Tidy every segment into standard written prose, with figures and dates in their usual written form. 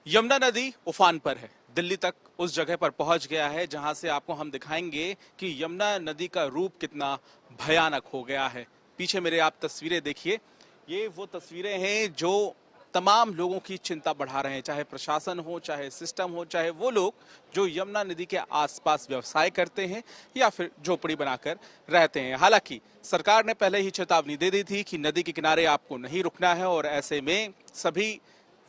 यमुना नदी उफान पर है। दिल्ली तक उस जगह पर पहुंच गया है जहां से आपको हम दिखाएंगे कि यमुना नदी का रूप कितना भयानक हो गया है। पीछे मेरे आप तस्वीरें देखिए, ये वो तस्वीरें हैं जो तमाम लोगों की चिंता बढ़ा रहे हैं, चाहे प्रशासन हो, चाहे सिस्टम हो, चाहे वो लोग जो यमुना नदी के आसपास व्यवसाय करते हैं या फिर झोपड़ी बनाकर रहते हैं। हालांकि सरकार ने पहले ही चेतावनी दे दी थी कि नदी के किनारे आपको नहीं रुकना है, और ऐसे में सभी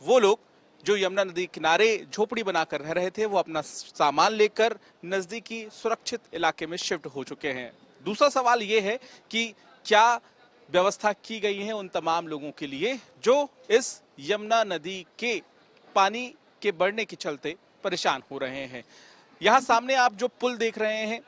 वो लोग जो यमुना नदी किनारे झोपड़ी बनाकर रह रहे थे वो अपना सामान लेकर नजदीकी सुरक्षित इलाके में शिफ्ट हो चुके हैं। दूसरा सवाल ये है कि क्या व्यवस्था की गई है उन तमाम लोगों के लिए जो इस यमुना नदी के पानी के बढ़ने के चलते परेशान हो रहे हैं। यहाँ सामने आप जो पुल देख रहे हैं,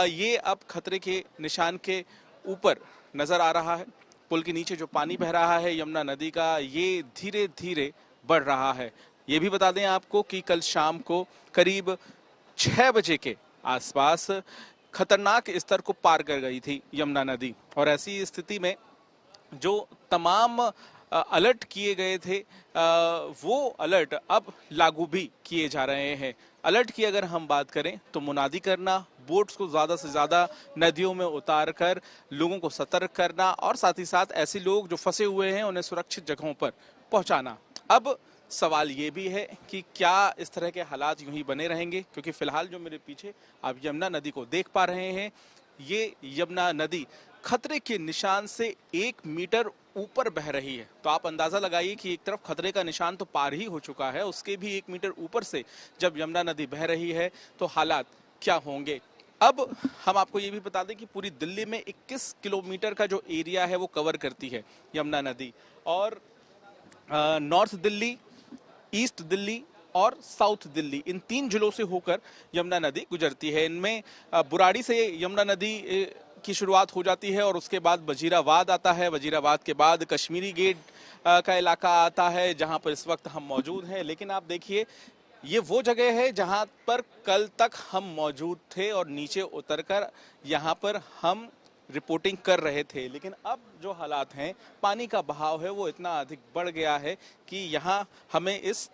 ये अब खतरे के निशान के ऊपर नजर आ रहा है। पुल के नीचे जो पानी बह रहा है यमुना नदी का, ये धीरे धीरे बढ़ रहा है। ये भी बता दें आपको कि कल शाम को करीब 6 बजे के आसपास खतरनाक स्तर को पार कर गई थी यमुना नदी, और ऐसी स्थिति में जो तमाम अलर्ट किए गए थे वो अलर्ट अब लागू भी किए जा रहे हैं। अलर्ट की अगर हम बात करें तो मुनादी करना, बोट्स को ज़्यादा से ज़्यादा नदियों में उतार कर लोगों को सतर्क करना, और साथ ही साथ ऐसे लोग जो फंसे हुए हैं उन्हें सुरक्षित जगहों पर पहुंचाना। अब सवाल ये भी है कि क्या इस तरह के हालात यूं ही बने रहेंगे, क्योंकि फिलहाल जो मेरे पीछे आप यमुना नदी को देख पा रहे हैं, ये यमुना नदी खतरे के निशान से 1 मीटर ऊपर बह रही है। तो आप अंदाजा लगाइए कि एक तरफ खतरे का निशान तो पार ही हो चुका है, उसके भी 1 मीटर ऊपर से जब यमुना नदी बह रही है तो हालात क्या होंगे। अब हम आपको ये भी बता दें कि पूरी दिल्ली में 21 किलोमीटर का जो एरिया है वो कवर करती है यमुना नदी, और नॉर्थ दिल्ली, ईस्ट दिल्ली और साउथ दिल्ली, इन 3 जिलों से होकर यमुना नदी गुजरती है। इनमें बुराड़ी से यमुना नदी की शुरुआत हो जाती है और उसके बाद वजीराबाद आता है। वजीराबाद के बाद कश्मीरी गेट का इलाका आता है जहां पर इस वक्त हम मौजूद हैं। लेकिन आप देखिए, ये वो जगह है जहां पर कल तक हम मौजूद थे और नीचे उतरकर यहां पर हम रिपोर्टिंग कर रहे थे। लेकिन अब जो हालात हैं, पानी का बहाव है वो इतना अधिक बढ़ गया है कि यहाँ हमें इस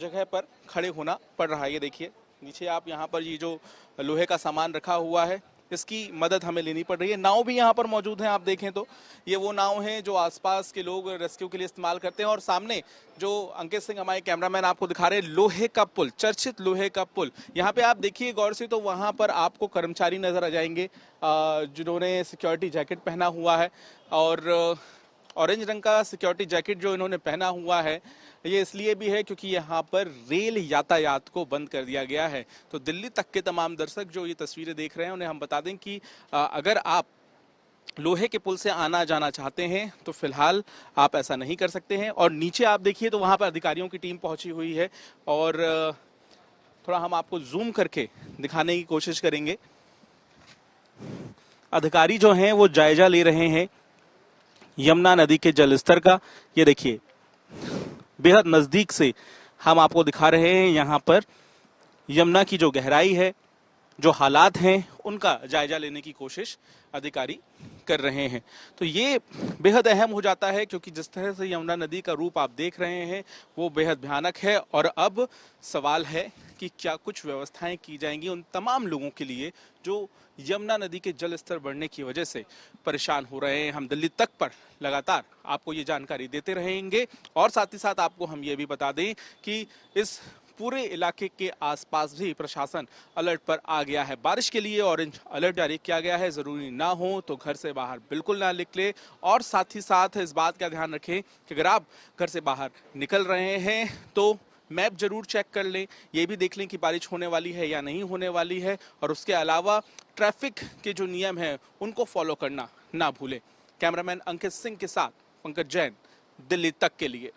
जगह पर खड़े होना पड़ रहा है। ये देखिए नीचे आप, यहाँ पर ये जो लोहे का सामान रखा हुआ है इसकी मदद हमें लेनी पड़ रही है। नाव भी यहाँ पर मौजूद हैं, आप देखें तो ये वो नाव हैं जो आसपास के लोग रेस्क्यू के लिए इस्तेमाल करते हैं। और सामने जो अंकित सिंह हमारे कैमरामैन आपको दिखा रहे हैं, लोहे का पुल, चर्चित लोहे का पुल, यहाँ पे आप देखिए गौर से तो वहाँ पर आपको कर्मचारी नजर आ जाएंगे जिन्होंने सिक्योरिटी जैकेट पहना हुआ है, और ऑरेंज रंग का सिक्योरिटी जैकेट जो इन्होंने पहना हुआ है ये इसलिए भी है क्योंकि यहाँ पर रेल यातायात को बंद कर दिया गया है। तो दिल्ली तक के तमाम दर्शक जो ये तस्वीरें देख रहे हैं उन्हें हम बता दें कि अगर आप लोहे के पुल से आना जाना चाहते हैं तो फिलहाल आप ऐसा नहीं कर सकते हैं। और नीचे आप देखिए तो वहाँ पर अधिकारियों की टीम पहुंची हुई है, और थोड़ा हम आपको जूम करके दिखाने की कोशिश करेंगे। अधिकारी जो हैं वो जायजा ले रहे हैं यमुना नदी के जलस्तर का। ये देखिए बेहद नजदीक से हम आपको दिखा रहे हैं यहाँ पर यमुना की जो गहराई है, जो हालात हैं उनका जायजा लेने की कोशिश अधिकारी कर रहे हैं। तो ये बेहद अहम हो जाता है क्योंकि जिस तरह से यमुना नदी का रूप आप देख रहे हैं वो बेहद भयानक है। और अब सवाल है कि क्या कुछ व्यवस्थाएं की जाएंगी उन तमाम लोगों के लिए जो यमुना नदी के जल स्तर बढ़ने की वजह से परेशान हो रहे हैं। हम दिल्ली तक पर लगातार आपको ये जानकारी देते रहेंगे, और साथ ही साथ आपको हम ये भी बता दें कि इस पूरे इलाके के आसपास भी प्रशासन अलर्ट पर आ गया है। बारिश के लिए ऑरेंज अलर्ट जारी किया गया है। जरूरी ना हो तो घर से बाहर बिल्कुल ना निकले, और साथ ही साथ इस बात का ध्यान रखें कि अगर आप घर से बाहर निकल रहे हैं तो मैप जरूर चेक कर लें, ये भी देख लें कि बारिश होने वाली है या नहीं होने वाली है, और उसके अलावा ट्रैफिक के जो नियम हैं उनको फॉलो करना ना भूलें। कैमरामैन अंकित सिंह के साथ पंकज जैन, दिल्ली तक के लिए।